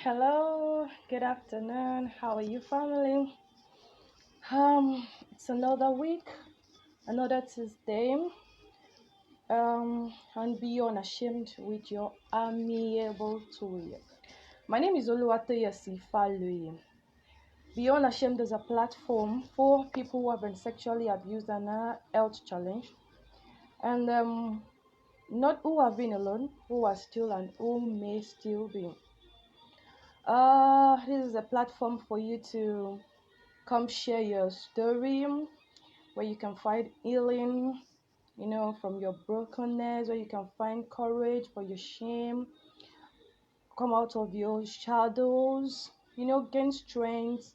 Hello, good afternoon. How are you, family? It's another week, another Tuesday. And be unashamed with your amiable tool. My name is Oluwatoyosi Faluyi. Be Unashamed is a platform for people who have been sexually abused and are health challenged, and not who have been alone, who are still and who may still be. This is a platform for you to come share your story where you can find healing, from your brokenness, where you can find courage for your shame, come out of your shadows, gain strength,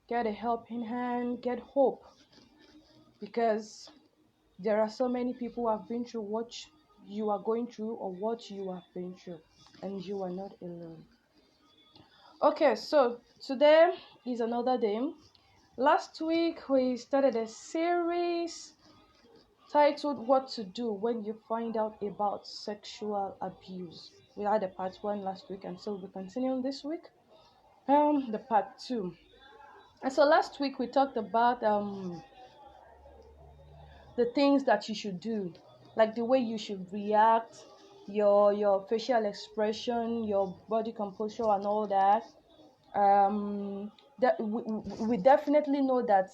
get a helping hand, get hope. Because there are so many people who have been through what you are going through or what you have been through, and you are not alone. Okay, so today is another day. Last week we started a series titled What to Do When You Find Out About Sexual Abuse. We had a part 1 last week, and so we'll be continuing this week. The part 2. And so last week we talked about the things that you should do, like the way you should react, your facial expression, your body composure, and all that. That we definitely know that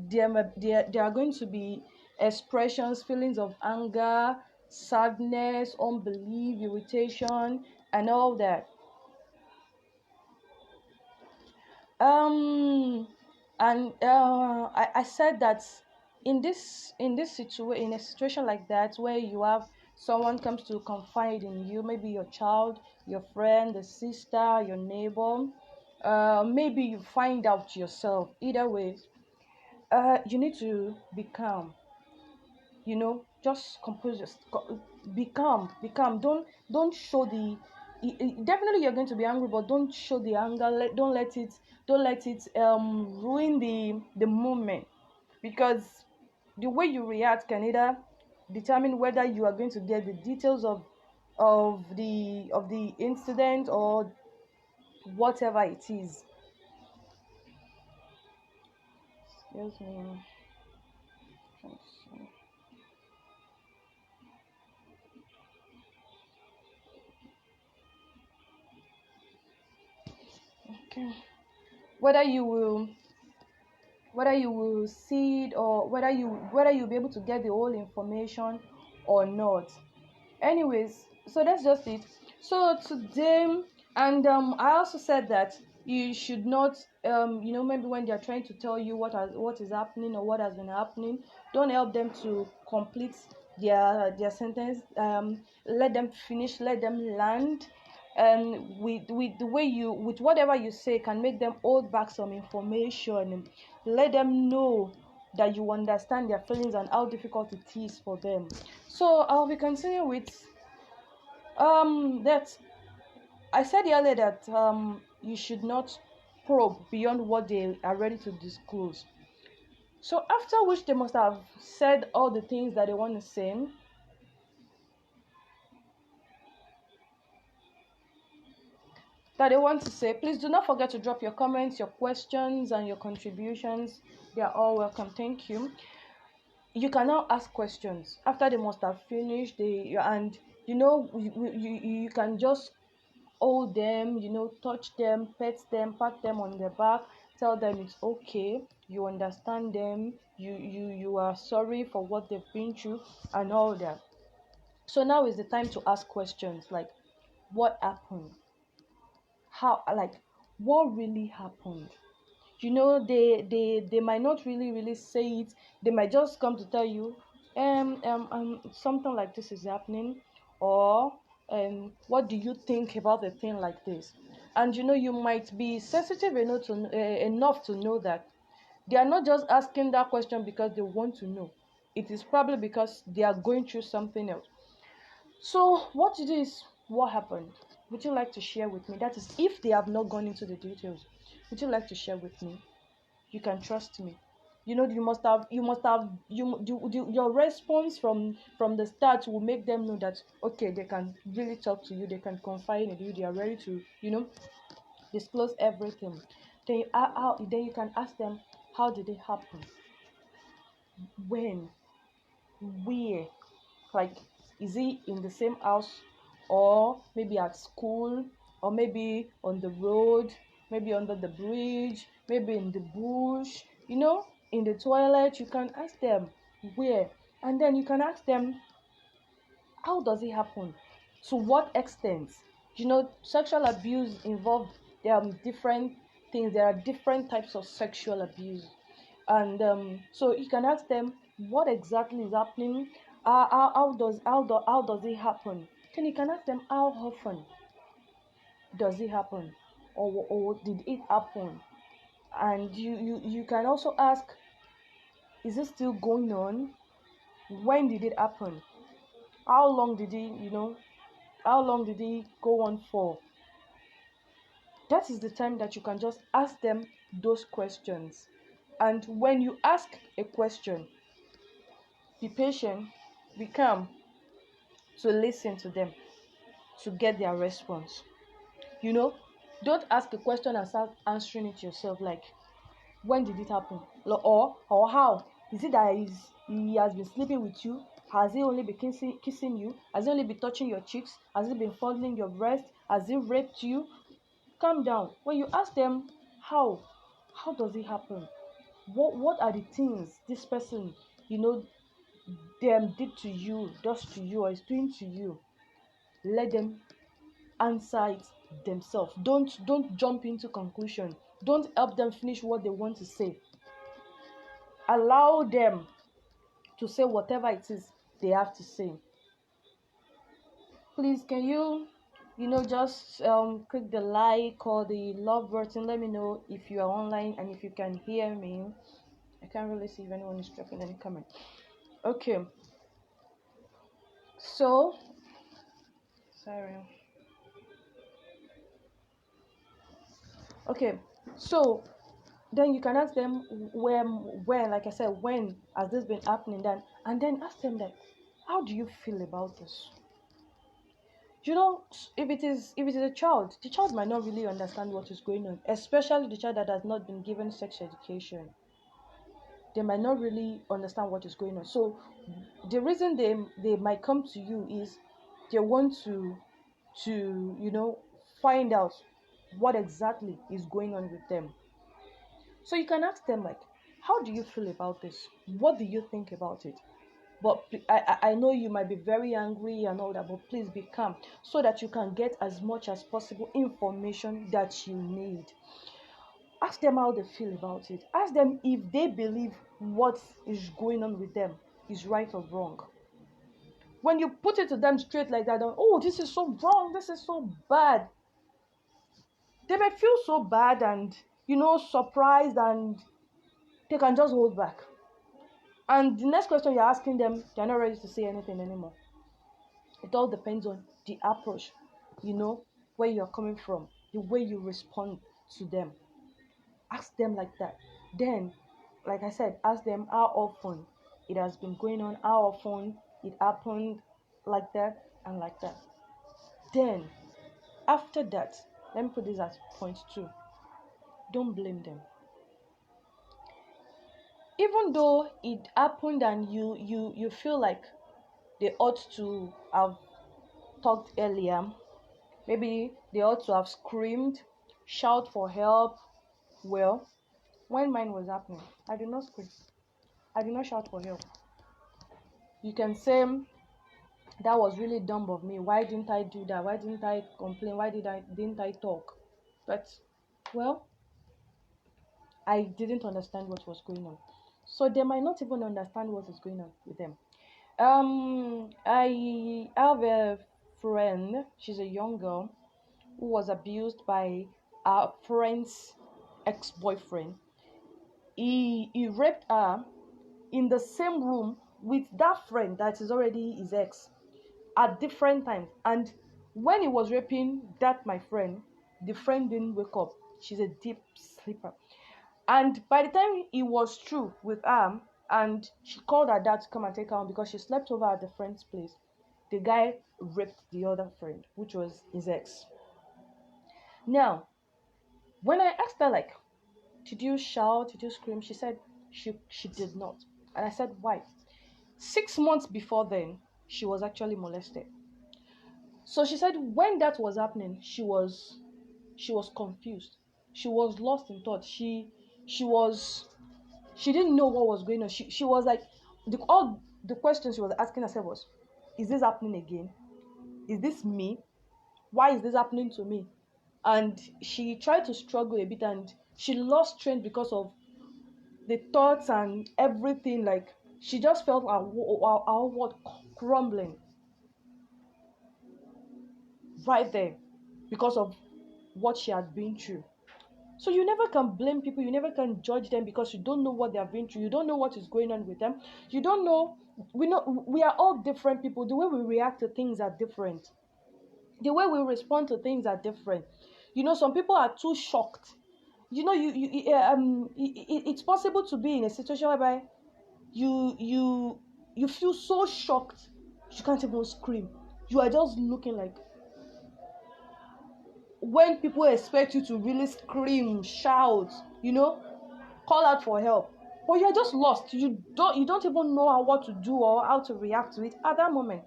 there are going to be expressions, feelings of anger, sadness, unbelief, irritation, and all that. Um, and I said that in a situation like that, where you have someone comes to confide in you, maybe your child, your friend, the sister, your neighbor, maybe you find out yourself. Either way, you need to be calm. Just compose yourself. Be calm. Don't show the. Definitely, you're going to be angry, but don't show the anger. Don't let it ruin the moment, because the way you react can either determine whether you are going to get the details of the incident or whatever it is. Excuse me. Okay. Whether you will see it, or whether you'll be able to get the whole information or not. Anyways, so that's just it. So today, and I also said that you should not, maybe when they're trying to tell you what is happening or what has been happening, don't help them to complete their sentence. Let them finish, let them land. And with the way with whatever you say can make them hold back some information. Let them know that you understand their feelings and how difficult it is for them. So I'll be continuing with that. I said earlier that you should not probe beyond what they are ready to disclose. So after which they must have said all the things that they want to say, please do not forget to drop your comments, your questions, and your contributions. They are all welcome. Thank you. You can now ask questions after they must have finished. You can just hold them, touch them, pet them, pat them on the back, tell them it's okay, you understand them, you are sorry for what they've been through, and all that. So now is the time to ask questions like, what happened? How, like, what really happened? They might not really say it. They might just come to tell you something like this is happening, or what do you think about the thing like this? And you might be sensitive enough to know that they are not just asking that question because they want to know. It is probably because they are going through something else. So what it is, what happened? Would you like to share with me? That is, if they have not gone into the details, would you like to share with me? You can trust me. Your response from the start will make them know that, okay, they can really talk to you, they can confide in you, they are ready to disclose everything. Then you can ask them, how did it happen? When? Where? Like, is it in the same house, or maybe at school, or maybe on the road, maybe under the bridge, maybe in the bush, in the toilet? You can ask them where. And then you can ask them, how does it happen? To what extent? Sexual abuse involved, there are different things, there are different types of sexual abuse. And so you can ask them what exactly is happening. How does it happen? Then you can ask them, how often does it happen, or did it happen? And you can also ask, is it still going on? When did it happen? How long did it go on for? That is the time that you can just ask them those questions. And when you ask a question, be patient, be calm, to listen to them, to get their response. Don't ask a question and start answering it yourself, like, when did it happen? Or how? Is it that he has been sleeping with you? Has he only been kissing you? Has he only been touching your cheeks? Has he been fondling your breast? Has he raped you? Calm down. When you ask them, how does it happen? What are the things this person, them did to you, does to you, or is doing to you? Let them answer it themselves. Don't jump into conclusion. Don't help them finish what they want to say. Allow them to say whatever it is they have to say. Please, can you just click the like or the love button? Let me know if you are online and if you can hear me. I can't really see if anyone is dropping any comment. Okay, so sorry. Okay, so then you can ask them when, like I said, when has this been happening? Then and then ask them that, how do you feel about this? If it is a child, the child might not really understand what is going on, especially the child that has not been given sex education. They might not really understand what is going on. So the reason they might come to you is they want to find out what exactly is going on with them. So you can ask them, like, how do you feel about this? What do you think about it? But I know you might be very angry and all that, but please be calm so that you can get as much as possible information that you need. Ask them how they feel about it. Ask them if they believe what is going on with them is right or wrong. When you put it to them straight like that, oh, this is so wrong, this is so bad, they may feel so bad and surprised, and they can just hold back. And the next question you're asking them, they're not ready to say anything anymore. It all depends on the approach, where you're coming from, the way you respond to them. Ask them like that. Then, like I said, ask them how often it has been going on, how often it happened, like that and like that. Then, after that, let me put this as point 2. Don't blame them. Even though it happened and you feel like they ought to have talked earlier, maybe they ought to have screamed, shout for help. Well, when mine was happening, I did not scream, I did not shout for help. You can say, that was really dumb of me, why didn't I do that, why didn't I complain, why didn't I talk? But, well, I didn't understand what was going on. So they might not even understand what is going on with them. I have a friend, she's a young girl, who was abused by a friend's ex-boyfriend. He raped her in the same room with that friend that is already his ex at different times. And when he was raping that my friend, the friend didn't wake up. She's a deep sleeper. And by the time he was through with her, and she called her dad to come and take her home because she slept over at the friend's place, the guy raped the other friend, which was his ex. Now, When I asked her, like, did you shout, did you scream? She said she did not. And I said, why? 6 months before then, she was actually molested. So she said when that was happening, she was confused. She was lost in thought. She was she didn't know what was going on. She was like, all the questions she was asking herself was, is this happening again? Is this me? Why is this happening to me? And she tried to struggle a bit, and she lost strength because of the thoughts and everything. Like, she just felt our world crumbling right there because of what she had been through. So you never can blame people, you never can judge them because you don't know what they have been through, you don't know what is going on with them, you don't know. We are all different people. The way we react to things are different. The way we respond to things are different. Some people are too shocked. It's possible to be in a situation whereby you feel so shocked you can't even scream. You are just looking like, when people expect you to really scream, shout, call out for help, but you're just lost. You don't even know what to do or how to react to it at that moment.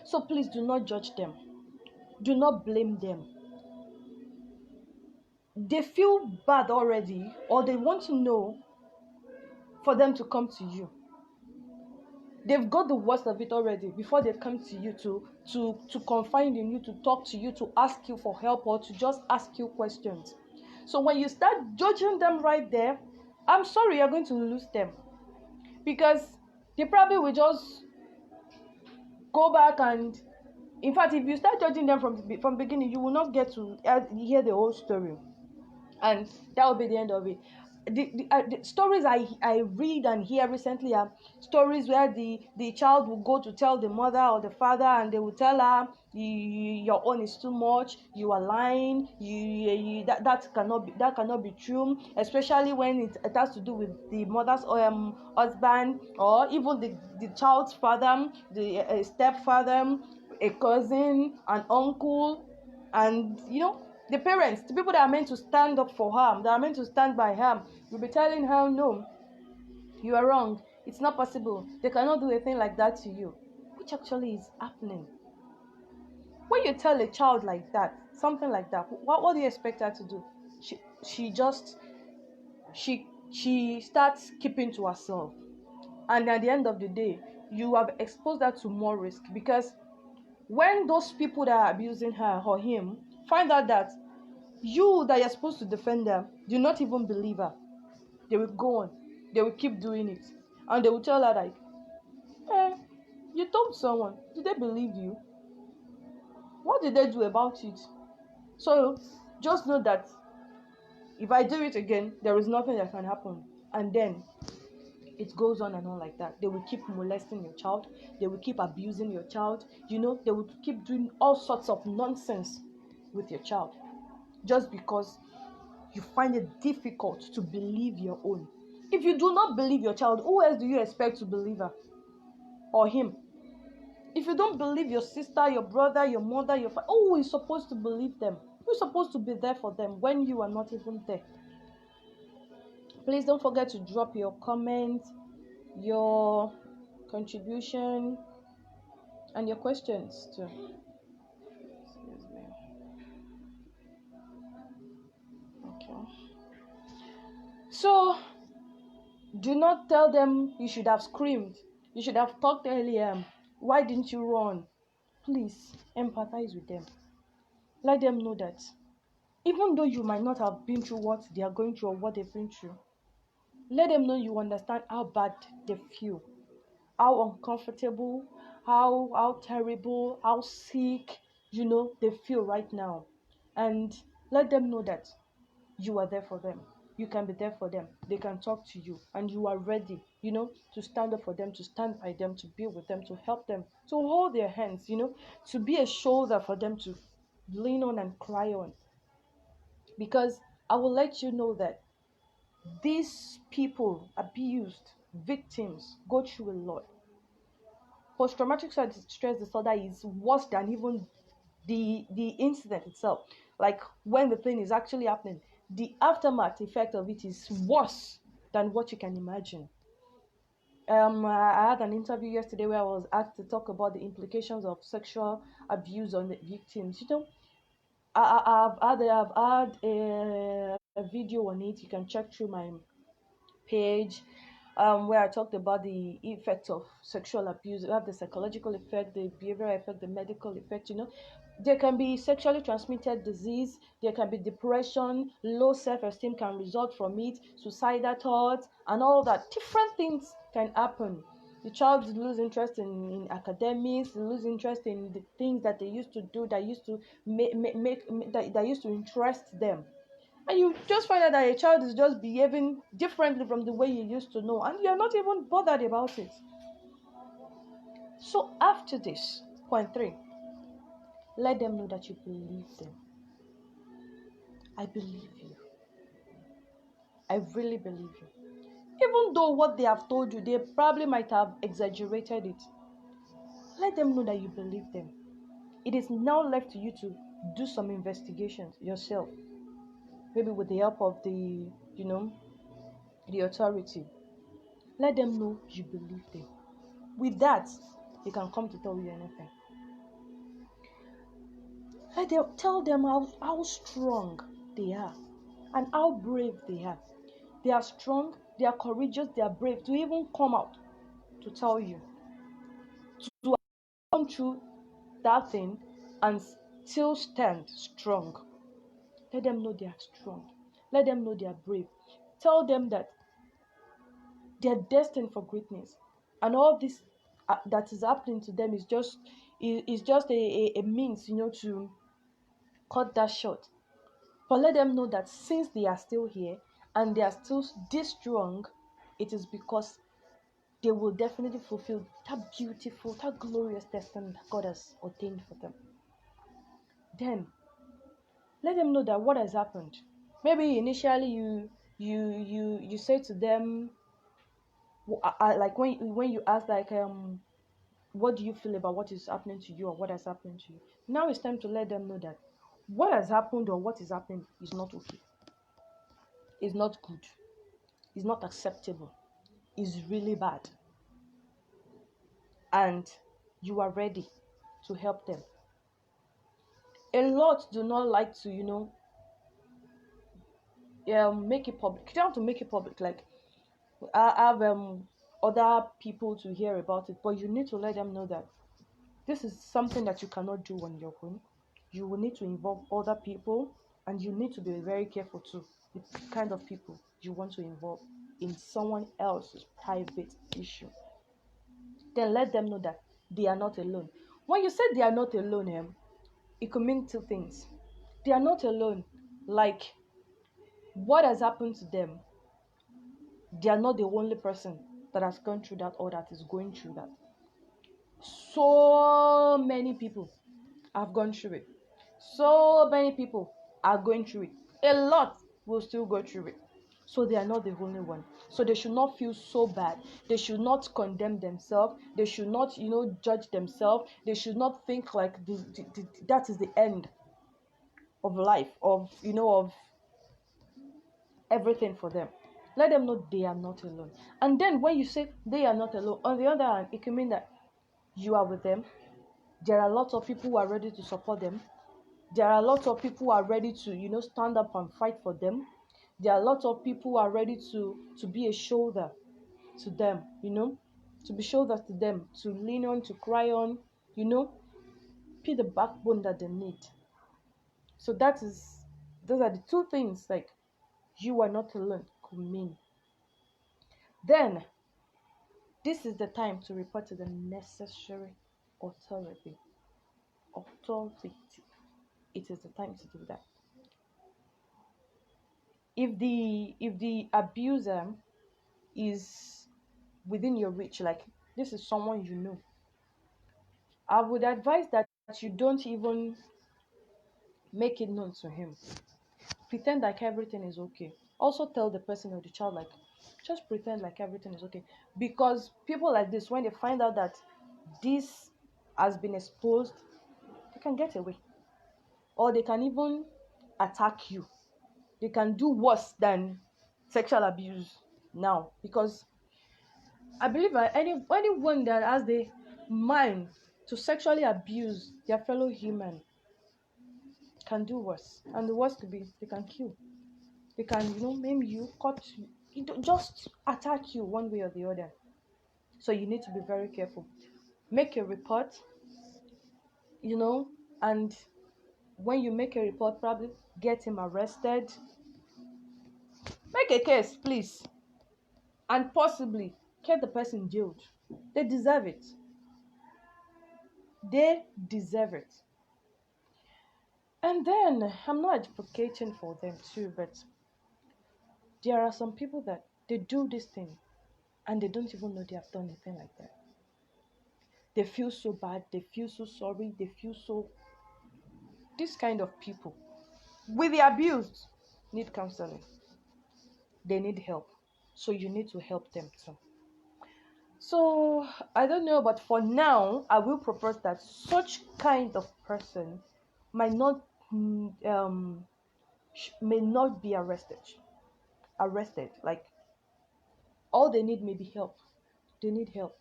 So please do not judge them. Do not blame them. They feel bad already, or they want to know for them to come to you. They've got the worst of it already before they come to you to confide in you, to talk to you, to ask you for help, or to just ask you questions. So when you start judging them right there, I'm sorry, you're going to lose them, because they probably will just go back. And in fact, if you start judging them from beginning, you will not get to hear the whole story, and that will be the end of it. The stories I read and hear recently are stories where the child will go to tell the mother or the father, and they will tell her, your own is too much, you are lying, that cannot be true, especially when it has to do with the mother's husband, or even the child's father, the stepfather, a cousin, an uncle, and the parents, the people that are meant to stand up for her, that are meant to stand by her, will be telling her, no, you are wrong, it's not possible, they cannot do a thing like that to you, which actually is happening. When you tell a child like that, something like that, what do you expect her to do? She starts keeping to herself, and at the end of the day, you have exposed her to more risk, because when those people that are abusing her or him find out that you that you're supposed to defend them do not even believe her, they will go on, they will keep doing it, and they will tell her, like, you told someone, did they believe you? What did they do about it? So just know that if I do it again, there is nothing that can happen. And then it goes on and on like that. They will keep molesting your child, they will keep abusing your child, they will keep doing all sorts of nonsense with your child, just because you find it difficult to believe your own. If you do not believe your child, who else do you expect to believe her or him? If you don't believe your sister, your brother, your mother, your father, who is supposed to believe them? Who's supposed to be there for them when you are not even there? Please don't forget to drop your comment, your contribution, and your questions too. Excuse me. Okay. So do not tell them you should have screamed, you should have talked earlier, why didn't you run? Please empathize with them. Let them know that even though you might not have been through what they are going through or what they've been through, let them know you understand how bad they feel, how uncomfortable, how terrible, how sick, they feel right now. And let them know that you are there for them. You can be there for them. They can talk to you, and you are ready, to stand up for them, to stand by them, to be with them, to help them, to hold their hands, to be a shoulder for them to lean on and cry on. Because I will let you know that these people, abused victims, go through a lot. Post-traumatic stress disorder is worse than even the incident itself, like when the thing is actually happening, the aftermath effect of it is worse than what you can imagine. I had an interview yesterday where I was asked to talk about the implications of sexual abuse on the victims. I've had a video on it. You can check through my page, where I talked about the effects of sexual abuse. You have the psychological effect, the behavioral effect, the medical effect. There can be sexually transmitted disease, there can be depression, low self-esteem can result from it, suicidal thoughts, and all that. Different things can happen. The child lose interest in academics, lose interest in the things that they used to do, that used to that used to interest them. And you just find out that a child is just behaving differently from the way you used to know, and you're not even bothered about it. So after this, point three, let them know that you believe them. I believe you. I really believe you. Even though what they have told you, they probably might have exaggerated it. Let them know that you believe them. It is now left to you to do some investigations yourself, maybe with the help of the authority. Let them know you believe them. With that, they can come to tell you anything. Tell them how strong they are and how brave they are. They are strong, they are courageous, they are brave to even come out to tell you, to come through that thing and still stand strong. Let them know they are strong. Let them know they are brave. Tell them that they are destined for greatness, and all this that is happening to them is just a means, to cut that short. But let them know that since they are still here and they are still this strong, it is because they will definitely fulfill that beautiful, that glorious destiny that God has ordained for them. Then let them know that what has happened. Maybe initially you say to them, like when you ask, like, what do you feel about what is happening to you or what has happened to you? Now it's time to let them know that what has happened or what is happening is not okay. It's not good. It's not acceptable. It's really bad. And you are ready to help them. A lot do not like to, make it public. You don't have to make it public. Like, I have other people to hear about it, but you need to let them know that this is something that you cannot do on your own. You will need to involve other people, and you need to be very careful too the kind of people you want to involve in someone else's private issue. Then let them know that they are not alone. When you say they are not alone, it could mean two things. They are not alone, like what has happened to them, they are not the only person that has gone through that or that is going through that. So many people have gone through it. So many people are going through it. A lot will still go through it. So they are not the only one. So they should not feel so bad. They should not condemn themselves. They should not, judge themselves. They should not think like that is the end of life, of everything for them. Let them know they are not alone. And then when you say they are not alone, on the other hand, it can mean that you are with them. There are lots of people who are ready to support them. There are lots of people who are ready to, stand up and fight for them. There are lots of people who are ready to be a shoulder to them, to be shoulders to them, to lean on, to cry on, be the backbone that they need. So those are the two things, like, you are not alone could mean. Then this is the time to report to the necessary authority. Authority. It is the time to do that. If the abuser is within your reach, like this is someone you know, I would advise that you don't even make it known to him. Pretend like everything is okay. Also tell the person or the child, like, just pretend like everything is okay. Because people like this, when they find out that this has been exposed, they can get away. or they can even attack you. They can do worse than sexual abuse now, because I believe that anyone that has the mind to sexually abuse their fellow human can do worse, and the worst could be they can kill. They can, maim you, cut you, just attack you one way or the other. So you need to be very careful. Make a report, you know, and when you make a report, probably get him arrested. Make a case, please, and possibly get the person jailed. They deserve it. They deserve it. And then I'm not advocating for them too, but there are some people that they do this thing and they don't even know they have done anything like that. They feel so bad, they feel so sorry, they feel so. This kind of people, with the abused, need counseling. They need help. So you need to help them too. So I don't know, but for now, I will propose that such kind of person might not may not be arrested. Like, all they need may be help. They need help.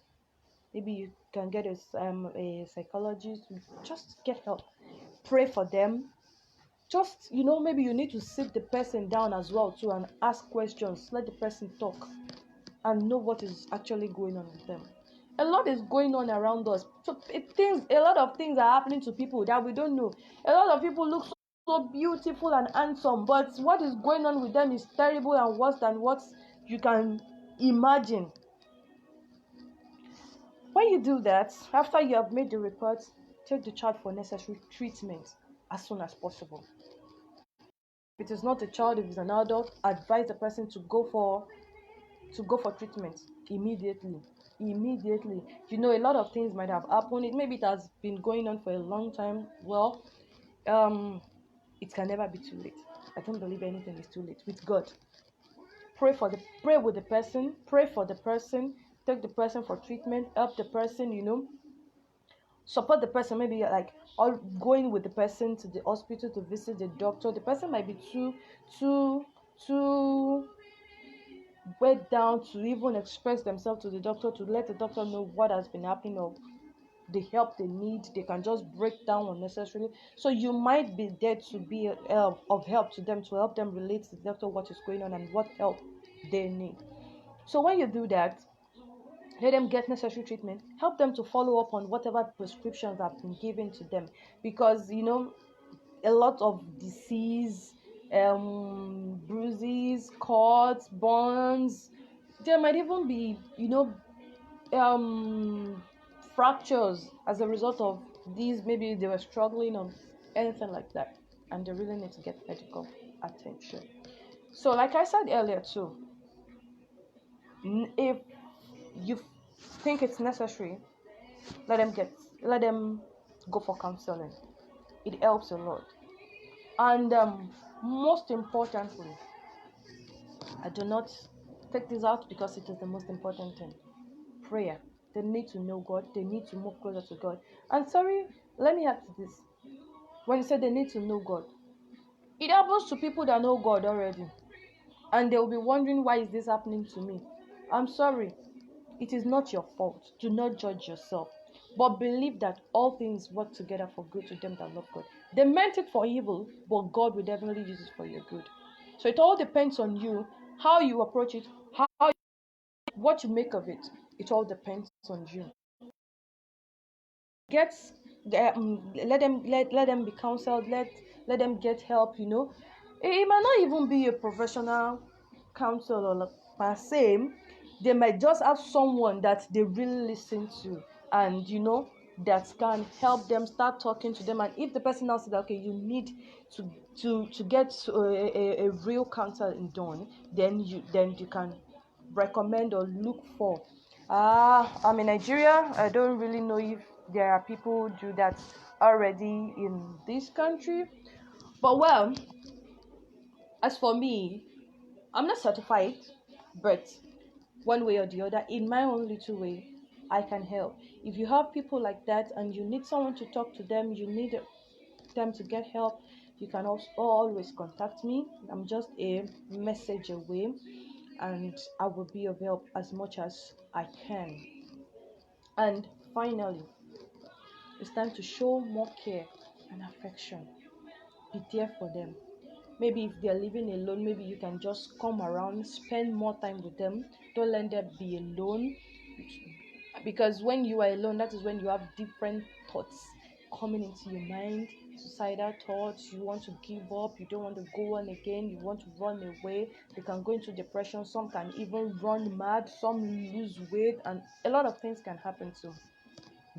Maybe you can get a psychologist. Just get help. Pray for them. Just, maybe you need to sit the person down as well too and ask questions. Let the person talk and know what is actually going on with them. A lot is going on around us. So a lot of things are happening to people that we don't know. A lot of people look so beautiful and handsome, but what is going on with them is terrible and worse than what you can imagine. When you do that, after you have made the report, take the child for necessary treatment as soon as possible. If it is not a child, if it's an adult, advise the person to go for treatment immediately. A lot of things might have happened. Maybe it has been going on for a long time. Well, it can never be too late. I don't believe anything is too late with God. Pray with the person, pray for the person, take the person for treatment, help the person, support the person. Maybe like all going with the person to the hospital to visit the doctor. The person might be too weighed down to even express themselves to the doctor, to let the doctor know what has been happening or the help they need. They can just break down unnecessarily. So you might be there to be of help to them, to help them relate to the doctor what is going on and what help they need. So when you do that, let them get necessary treatment. Help them to follow up on whatever prescriptions have been given to them, because a lot of disease, bruises, cuts, burns. There might even be, fractures as a result of these. Maybe they were struggling or anything like that, and they really need to get medical attention. So, like I said earlier too, if you think it's necessary, let them go for counseling. It helps a lot. And most importantly, I do not take this out because it is the most important thing. Prayer. They need to know God. They need to move closer to God. And sorry, let me add to this. When you say they need to know God, it happens to people that know God already. And they will be wondering, why is this happening to me? I'm sorry. It is not your fault. Do not judge yourself. But believe that all things work together for good to them that love God. They meant it for evil, but God will definitely use it for your good. So it all depends on you, how you approach it, what you make of it. It all depends on you. Let them be counseled. Let them get help. It might not even be a professional counselor like per se. They might just have someone that they really listen to, and that can help them start talking to them. And if the person now says, okay, you need to get a real counseling done, then you can recommend or look for. I'm in Nigeria. I don't really know if there are people who do that already in this country. But well, as for me, I'm not certified, but one way or the other, in my own little way, I can help. If you have people like that and you need someone to talk to them, you need them to get help, you can also always contact me. I'm just a message away, and I will be of help as much as I can. And finally, it's time to show more care and affection. Be there for them. Maybe if they're living alone, maybe you can just come around, spend more time with them. Don't let them be alone, because when you are alone, that is when you have different thoughts coming into your mind, suicidal thoughts. You want to give up, you don't want to go on again, you want to run away. They can go into depression, some can even run mad, some lose weight, and a lot of things can happen to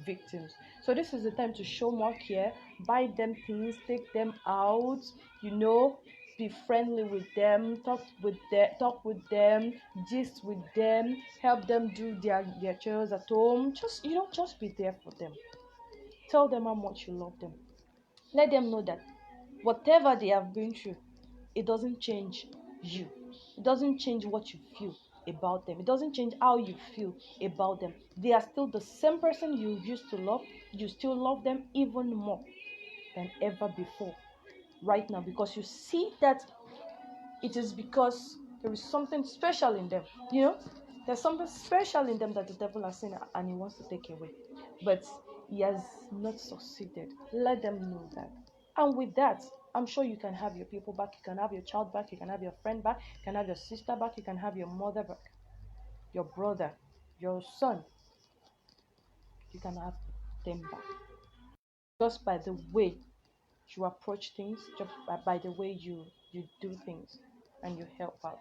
victims. So this is the time to show more care, buy them things, take them out, be friendly with them, talk with them, gist with them, help them do their chores at home. Just be there for them. Tell them how much you love them. Let them know that whatever they have been through, it doesn't change you. It doesn't change what you feel about them. It doesn't change how you feel about them. They are still the same person you used to love. You still love them even more than ever before right now, because you see that it is because there is something special in them. There's something special in them that the devil has seen and he wants to take away. But he has not succeeded. Let them know that. And with that, I'm sure you can have your people back, you can have your child back, you can have your friend back, you can have your sister back, you can have your mother back, your brother, your son. You can have them back. Just by the way you approach things, just by the way you do things and you help out.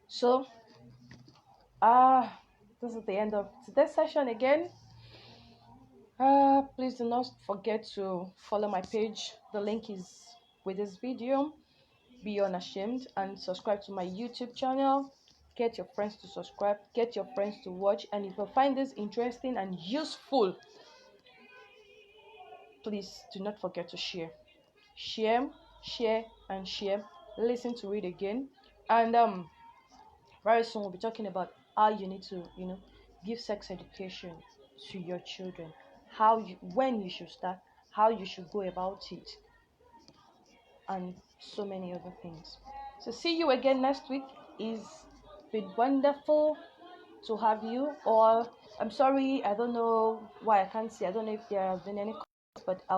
So, this is the end of today's session again. Please do not forget to follow my page. The link is with this video. Be Unashamed, and subscribe to my YouTube channel. Get your friends to subscribe, get your friends to watch, and if you find this interesting and useful, please do not forget to share. Share and share. Listen to it again, and very soon we'll be talking about how you need to give sex education to your children, when you should start, how you should go about it, and so many other things. So see you again next week. It's been wonderful to have you all. I'm sorry, I don't know why I can't see. I don't know if there have been any calls, but I'll